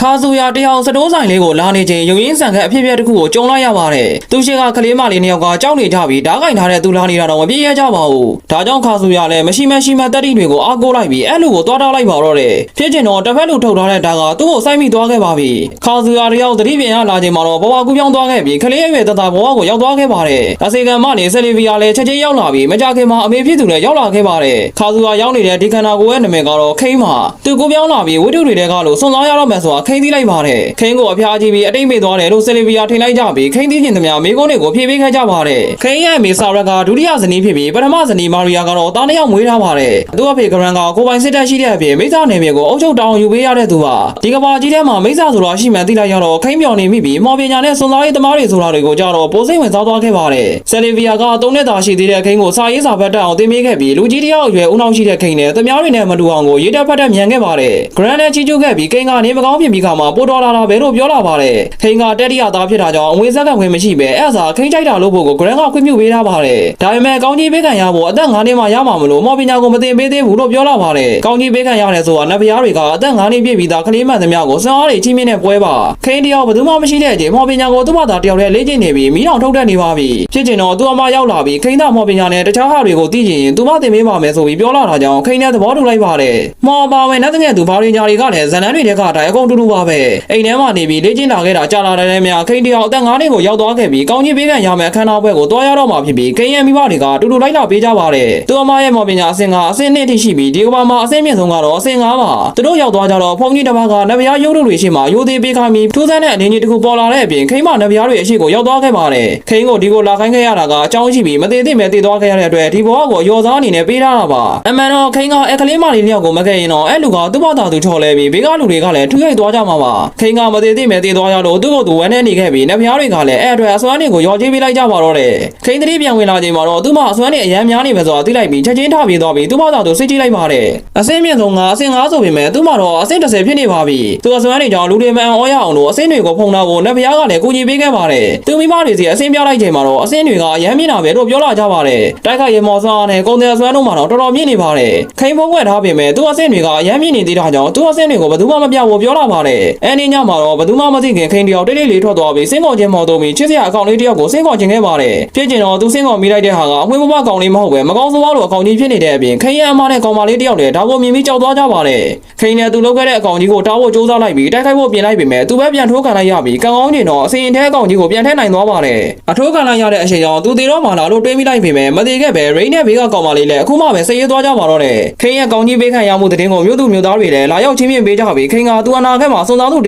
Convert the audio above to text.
ခါဆူယာတယောက်စတိုးဆိုင်လေးကိုလာနေချိန်ရုံရင်းဆန်ခက်အဖြစ်အပျက်တစ်ခုကိုကြုံလိုက်ရပါတယ်။သူရှိကကလေးမလေးနှစ်ယောက်ကကြောက်နေကြပြီးဓာတ်ကင်ထားတဲ့သူလာနေတာတော့မပြေးရကြပါဘူး။ဒါကြောင့်ခါဆူယာလည်းမရှိတက်တိတွေကိုအားကိုးလိုက်ပြီးအဲ့လူကိုတွားထားလိုက်ပါတော့တယ်။ဖြစ်ချင်တော့တစ်ဖက်လူထုတ်ထားတဲ့ဓာတ်ကသူ့ကိုစိုက်မိသွားခဲ့ပါပြီ။ခါဆူယာတယောက်သတိပြန်ရလာချိန်မှာတော့ဘဝကူးပြောင်းသွားခဲ့ပြီးကလေးရွယ်တသားဘဝကိုရောက်သွားခဲ့ပါတယ်။ဒါစေကံမလေးဆယ်လီဗီယာလည်းချက်ချင်းရောက်လာပြီးမကြခင်မှာအမေဖြစ်သူလည်းရောက်လာခဲ့ပါတယ်။ခါဆူယာရောက်နေတဲ့ဒီခန္ဓာကိုယ်ရဲ့နာမည်ကတော့ခိန်းပါ။သူကူးပြောင်းလာပြီးဝိတုတွေကလို့စွန့်စားရတော့မယ်ဆိုတာခိန်းသိလိုက်ပါတယ်။ခိန်းကိုအဖျားကြီးပြီးအတိတ်မေ့သွားတယ်လို့ဆယ်လီဗီယာထင်လိုက်ကြပြီးခိန်းသိကျင်သမျှမိကုန်းတွေကိုဖြည့်ပေးခဲ့ကြပါတယ်။ခိန်းရဲ့မေဆာရက်ကဒုတိယဇနီးဖြစ်ပြီးပထမဇနီးမာရီယာကတော့သားနှစ်ယောက်မွေးထားပါတယ်။သူ့အဖေကရန်ကကိုပိုင်စစ်တပ်ရှိတဲ့အပြင်မိစ္ဆာနယ်မြေကိုအုပ်ချုပ်တောင်းယူပေးရတဲ့သူပါဒီကဘာကြီးထဲမှာမိစ္ဆာဆိုတာရှိမှန်းသိလိုက်ရတော့ခိန်းပြောင်နေမိပြီးမော်ပညာနဲ့စွန်စားရေးသမားတွေဆိုတာတွေကိုကြတော့ပိုစိတ်ဝင်စားသွားခဲ့ပါတယ်ဆယ်လီဗီယာက3နှစ်သားရှိသေးတဲ့ခိန်းကိုစာရေးစာဖတ်တတ်အောင်သင်ပေးခဲ့ပြီးလူကြီးတယောက်အရွယ်ဦးနှောင်းရှိတဲ့ခိန်းနဲ့သမားတွေနဲ့မတူအောင်ကိုရေးတက်ဖတ်တတ်မြန်ခဲ့ပါတယ်ဂရန်နဲ့ချီကျူးခဲ့ပြီးခိန်းကနေမကောင်းပြင်ပြီးခါမှာပို့တော်လာတာပဲလို့ပြောလာပါတယ်ခိန်းကတက်တိယသားဖြစ်တာကြောင့်အဝေးဆက်ကဝင်မရှိပဲအဲ့ဒါခိန်းကြိုက်တာလို့ဖို့ကိုဂရန်ကခွင့်ပြုပေးထားပါတယ်ဒါပေမဲ့ကောင်းကြီးပေးခံရဖို့အသက်9နှစ်မှရမှာမလို့မော်ပညာကိုမသင်ပေးသေးဘူးလို့ပြောလာပါတယ်ကောင်းကြီးပေးခံရတယ်ဆိုတာနတ်ဖျားတွေကအသက်9နှစ်ပြည့်ပြီးသားကလေးမှန်သမျှကိုစွမ်းအားတွေကြီးမြင့်တဲ့ပွဲပါခိန်းတယောက်ဘယ်သူမှမရှိတဲ့အချိန်မော်ပညာကိုသူ့ဘာသာတယောက်တည်းလေ့ကျင့်နေပြီးမိတော်ထုတ်တတ်နေပါပြီဖြစ်ချင်တော့သူ့အမရောက်လာပြီးခိန်းသားမော်ပညာနဲ့တခြားဟာတွေကိုသိချင်ရင်သူမသင်ပေးပါမယ်ဆိုပြီးပြောလာတာကြောင့်ခိန်းနဲ့သဘောတူလိုက်ပါတယ်မော်ပါဝင်တဲ့တကယ်သူဘာရင်းညာတွေကလည်းဇန်နန်းတွေထဲကအတိုင်းအကုန်တူတူပါပဲအိမ်ထဲမှာနေပြီးလေ့ကျင့်လာခဲ့တာကြာလာတဲ့များခိန်းတယောက်အသက်9နှစ်ကိုရောက်သွားခဲ့ပြီးကောင်းကြီးပေးခံရမယ်အခမ်းအနားပွဲကိုတွားရတော့မှာဖြစ်ပြီးခိန်းရဲ့မိဘတွေကတူတူလိုက်လာပေးကြပါတယ်သူအမရဲ့မော်ပညာအဆင့်ကအဆင့်2ထိရှိပြီးဒီကဘာမှာအဆင့်မြင့်ဆုံးကတော့အဆင့်5ပါသူတို့ရောက်သွားကြတော့ဖုန်ကြီးတစ်ပါးကနဗရားရုပ်ထုတွေရှိမှရိုသေပေးခိုင်းပြီးထူးဆန်းတဲ့အတင်းကြီးတစ်ခုပေါ်လာတဲ့အပြင်ခိန်းမနဗရားတွေအရှိကိုရောက်သွားခဲ့ပါတယ်ခိန်းကိုဒီကိုလာခိုင်းခဲ့ရတာကအကြောင်းရှိပြီးမသေးသင့်ပဲတည်သွားခဲ့ရတဲ့အတွက်ဒီဘဝကိုရောစားအနေနဲ့ပေးထားတာပါအမှန်တော့ခိန်းကကလေးမလေးတယောက်ကိုမခဲ့ရင်တော့အဲ့လူကသူ့ဘာသာသူချော်လဲပြီးဘေးကလူတွေကလည်းထူးရိုက်သွားကြမှာပါခိန်းကမသေးသင့်ပဲတည်သွားရလို့သူ့ကိုသူဝမ်းနဲ့နေခဲ့ပြီးနဗရားတွေကလည်းအဲ့အတွက်အစွမ်းတွေကိုရောချေးပေးလိုက်ကြပါတော့တယ်ခိန်းတတိပြန်ဝင်လာချိန်မှာတော့သူ့မအစွမ်းတွေအရန်များနေပဲဆိုတာသိလိုက်ပြီးချက်ချင်းထပြေးသွားပြီးသူ့ဘာသာသူစိတ်ကြည့်လိုက်ပါတယ်အဆင့်မြင့်ဆုံးကအဆင့်5ဆိုပေမဲ့သူ့မှာတော့အဆင့်30ဖြစ်နေပါပြီသူအစွမ်းတွေကြောင့်လူတွေမှန်အောရအောင်လို့အဆင့်တွေကိုဖုံတာကိုနဗရားကလည်းကူညီပေးခဲ့ပါတယ်သူမိမတွေစီအဆင့်ပြလိုက်ချိန်မှာတော့အဆင့်တွေကအရန်မြင့်တာပဲလို့ပြောလာကြပါတယ်တိုက်ခိုက်ရမော်စွမ်းနဲ့ကုန်တယ်အစွမ်းတို့မှာတော့တော်တော်မြင့်နေပါတယ်ခိန်းဖုံးွက်ထားပေမဲ့သူအဆင့်တွေကအရန်မြင့်နေသေးတာကြောင့်သူအဆင့်တွေကိုဘယ်သူမှမပြဖို့ပြောလာပါတယ်အဲ့ဒီညမှာတော့ဘယ်သူမှမသိခင်ခိန်းတယောက်တိတ်တိတ်လေးထွက်သွားပြီးစင်းကောင်ချင်းမော်တော့ပြီးချစ်စရာအကောင်လေးတယောက်ကိုစင်းကောင်ချင်းခဲ့ပါတယ်ဖြစ်ကျင်တော့သူစင်းကောင်မိလိုက်တဲ့ဟာကအဝေးမမကောင်လေးမဟုတ်ပဲမကောင်းဆိုးလို့အကောင်ကြီးဖြစ်နေတဲ့အပြင်ခိန်းရဲ့အမနဲ့ကောင်မလေးတယောက်လည်းဒါကိုမြင်ပြီးကြောက်သွားကြပါတယ်ခိန်းနဲ့သူလုပ်ခဲ့တဲ့အကောင်ကြီးကိုတားဖို့ကြိုးစားလိုက်ပြီးတိုက်ခိုက်ဖို့ပြင်လိုက်ပေမဲ့သူပဲပြန်ထိုးခံလိုက်ရပြီးကံကောင်းကျင်တော့အစင်ထဲအကောင်ကြီးကိုပြန်ထည့်နိုင်သွားပါတယ်အထိုးခံလိုက်ရတဲ့အချိန်ကြောင့်သူတေတော့မှလာလို့တွေးမိလိုက်ပေမဲ့မသေးခဲ့ပဲရိန်းနဲ့ဘေးကကောင်မလေးလည်းအခုမှပဲစည်ရဲသွားကြပါတော့တယ်ခိန်းရဲ့ကောင်ကြီးပေးခံရမှုတဲ့တင်ကိုမြို့သူမြို့သားတွေလည်းလာရောက်ချင်းမြင်ပေးကြပြီးခိန်းကသူအနာခက်မှာစွန်စားသူ